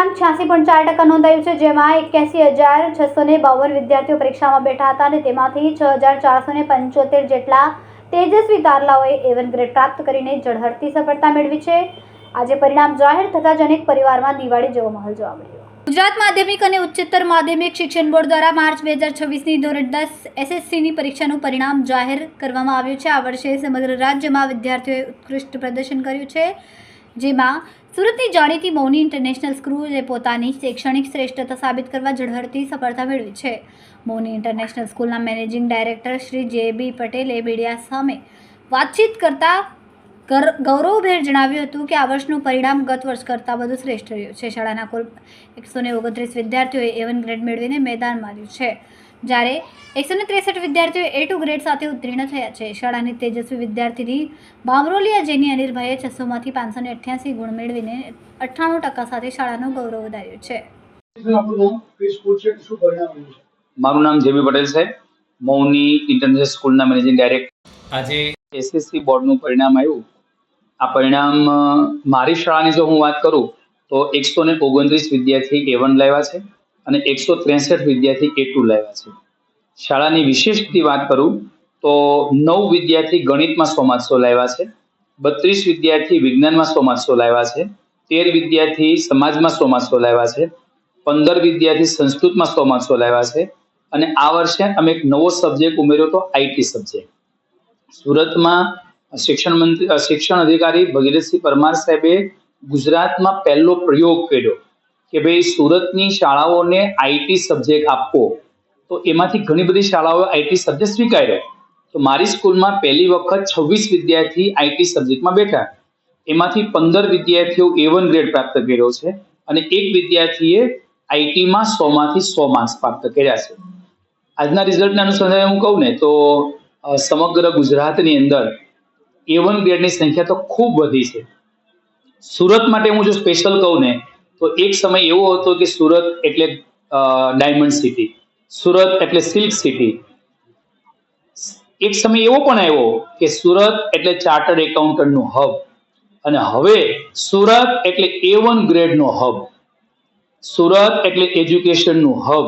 પરિણામ 86.4% નોંધાયું છે, જેમાં 81,652 વિદ્યાર્થીઓ પરીક્ષામાં બેઠા હતા અને તેમાંથી 6,475 જેટલા તેજસ્વી તારલાઓએ A1 ગ્રેડ પ્રાપ્ત કરીને ઝળહળતી સફળતા મેળવી છે. આજે પરિણામ જાહેર થતાં જ અનેક પરિવારમાં દિવાળી જેવો માહોલ જોવા મળ્યો. ગુજરાત માધ્યમિક અને ઉચ્ચતર માધ્યમિક શિક્ષણ બોર્ડ દ્વારા માર્ચ 2026ની ધોરણ 10 SSCની પરીક્ષાનું પરિણામ જાહેર કરવામાં આવ્યું છે. આ વર્ષે સમગ્ર રાજ્યમાં વિદ્યાર્થીઓએ ઉત્કૃષ્ટ પ્રદર્શન કર્યું છે, જેમાં સુરતની જાણીતી મૌની ઇન્ટરનેશનલ સ્કૂલે પોતાની શૈક્ષણિક શ્રેષ્ઠતા સાબિત કરવા ઝળહળતી સફળતા મેળવી છે. મૌની ઇન્ટરનેશનલ સ્કૂલના મેનેજિંગ ડાયરેક્ટર શ્રી JB પટેલે મીડિયા સામે વાતચીત કરતા ગૌરવભેર જણાવ્યું હતું કે આ વર્ષનું પરિણામ ગત વર્ષ કરતાં વધુ શ્રેષ્ઠ રહ્યું છે. શાળાના કુલ 129 વિદ્યાર્થીઓએ A1 ગ્રેડ મેળવીને મેદાન માર્યું છે, જ્યારે 163 વિદ્યાર્થીઓ A2 ગ્રેડ સાથે ઉત્તીર્ણ થયા છે. શાળાની તેજસ્વી વિદ્યાર્થીની બામરોલિયા જેની અનિલભાઈએ 600માંથી 588 ગુણ મેળવીને 98% સાથે શાળાનું ગૌરવ વધાર્યું છે. મારું નામ JB પટેલ છે, મૌની ઇન્ટરનેશનલ સ્કૂલના મેનેજિંગ ડાયરેક્ટર. આજે SSC બોર્ડનું પરિણામ આવ્યું. આ પરિણામ મારી શાળાની જો હું વાત કરું તો 129 વિદ્યાર્થી A1 લાવ્યા છે અને 163 વિદ્યાર્થી A2 લાવ્યા છે. શાળાની વિશેષથી વાત કરું તો 9 વિદ્યાર્થી ગણિતમાં 100 લાવ્યા છે, 32 વિદ્યાર્થી વિજ્ઞાનમાં 100 લાવ્યા છે, 13 વિદ્યાર્થી સમાજમાં 100 લાવ્યા છે, 15 વિદ્યાર્થી સંસ્કૃતમાં 100 લાવ્યા છે અને આ વર્ષે અમે એક નવો સબ્જેક્ટ ઉમેર્યો તો IT સબ્જેક્ટ. સુરતમાં શિક્ષણ અધિકારી ભગીરથસિંહ પરમાર સાહેબે ગુજરાતમાં પહેલો પ્રયોગ કર્યો કે ભાઈ સુરતની શાળાઓને IT સબ્જેક્ટ આપવો, તો એમાંથી ઘણી બધી શાળાઓએ IT સબ્જેક્ટ સ્વીકાર્યો. તો મારી સ્કૂલમાં પહેલી વખત 26 વિદ્યાર્થી IT સબ્જેક્ટમાં બેઠા, એમાંથી 15 વિદ્યાર્થીઓ A1 ગ્રેડ પ્રાપ્ત કર્યો છે અને એક વિદ્યાર્થીએ ITમાં 100માંથી 100 માર્ક્સ પ્રાપ્ત કર્યા છે. આજના રિઝલ્ટના અનુસંધાને હું કહું ને તો સમગ્ર ગુજરાતની અંદર A1 ગ્રેડની સંખ્યા તો ખૂબ વધી છે. સુરત માટે હું જો સ્પેશિયલ કહું ને તો એક સમય એવો હતો કે સુરત એટલે ડાયમંડ સિટી, સુરત એટલે સિલ્ક સિટી. એક સમય એવો પણ આવ્યો કે સુરત એટલે ચાર્ટર્ડ એકાઉન્ટન્ટનું હબ અને હવે સુરત એટલે A1 ગ્રેડનો હબ, સુરત એટલે એજ્યુકેશનનું હબ.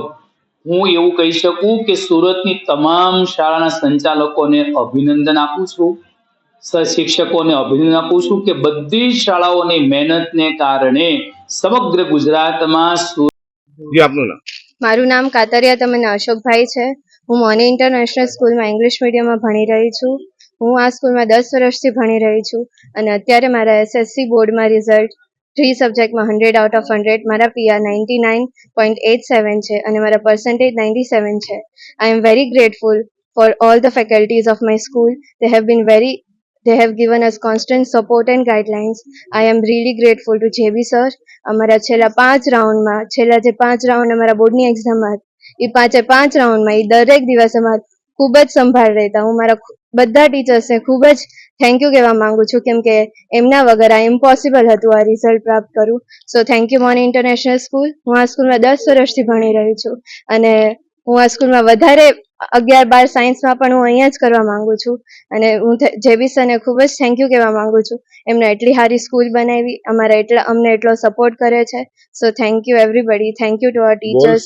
હું એવું કહી શકું કે સુરતની તમામ શાળાના સંચાલકોને અભિનંદન આપું છું, શિક્ષકોને અભિનંદન આપું છું કે બધી શાળાઓની મહેનતને કારણે સમગ્ર ગુજરાતમાં. મારું નામ કાતરિયા તમન્ના અશોકભાઈ છે. હું મૌની ઇન્ટરનેશનલ સ્કૂલમાં ઇંગ્લિશ મીડિયમમાં ભણી રહી છું. હું આ સ્કૂલમાં 10 વર્ષથી ભણી રહી છું અને અત્યારે મારા SSC બોર્ડમાં રિઝલ્ટ 3 સબ્જેક્ટમાં 100 આઉટ ઓફ 100, મારા PR 99.87 છે અને મારા પર્સન્ટેજ 97 છે. I am very grateful for all the faculties of my school. They have given us constant support and guidelines. I am really grateful to JB sir. અમારા છેલ્લા 5 round અમારા બોર્ડની એક્ઝામમાં એ 5 રાઉન્ડમાં એ દરેક દિવસ અમારે ખૂબ જ સંભાળ રહેતા. હું મારા બધા ટીચર્સને ખૂબ જ થેન્ક યુ કહેવા માંગુ છું, કેમ કે એમના વગર આ ઇમ્પોસિબલ હતું આ રિઝલ્ટ પ્રાપ્ત કરવું. So thank you Mouni international school. હું આ સ્કૂલમાં 10 વર્ષથી ભણી રહી છું અને હું આ સ્કૂલમાં વધારે 11-12 સાયન્સમાં પણ હું અહીંયા જ કરવા માંગુ છું અને હું JB સરને ખૂબ જ થેન્ક યુ કહેવા માંગુ છું. એમને એટલી સારી સ્કૂલ બનાવી, અમને એટલો સપોર્ટ કરે છે. So thank you everybody. Thank you to our teachers.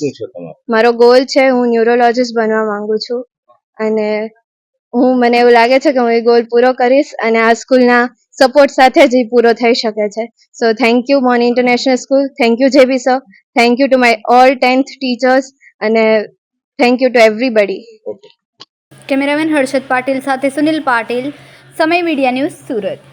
મારો ગોલ છે હું ન્યુરોલોજીસ્ટ બનવા માંગુ છું અને મને એવું લાગે છે કે હું એ ગોલ પૂરો કરીશ અને આ સ્કૂલના સપોર્ટ સાથે જ એ પૂરો થઈ શકે છે. So thank you Mouni international school. Thank you JB sir. Thank you to my all 10th teachers અને thank you to everybody. Cameraman Harshad Patil સાથે સુનિલ પાટીલ, સમય મીડિયા ન્યૂઝ, સુરત.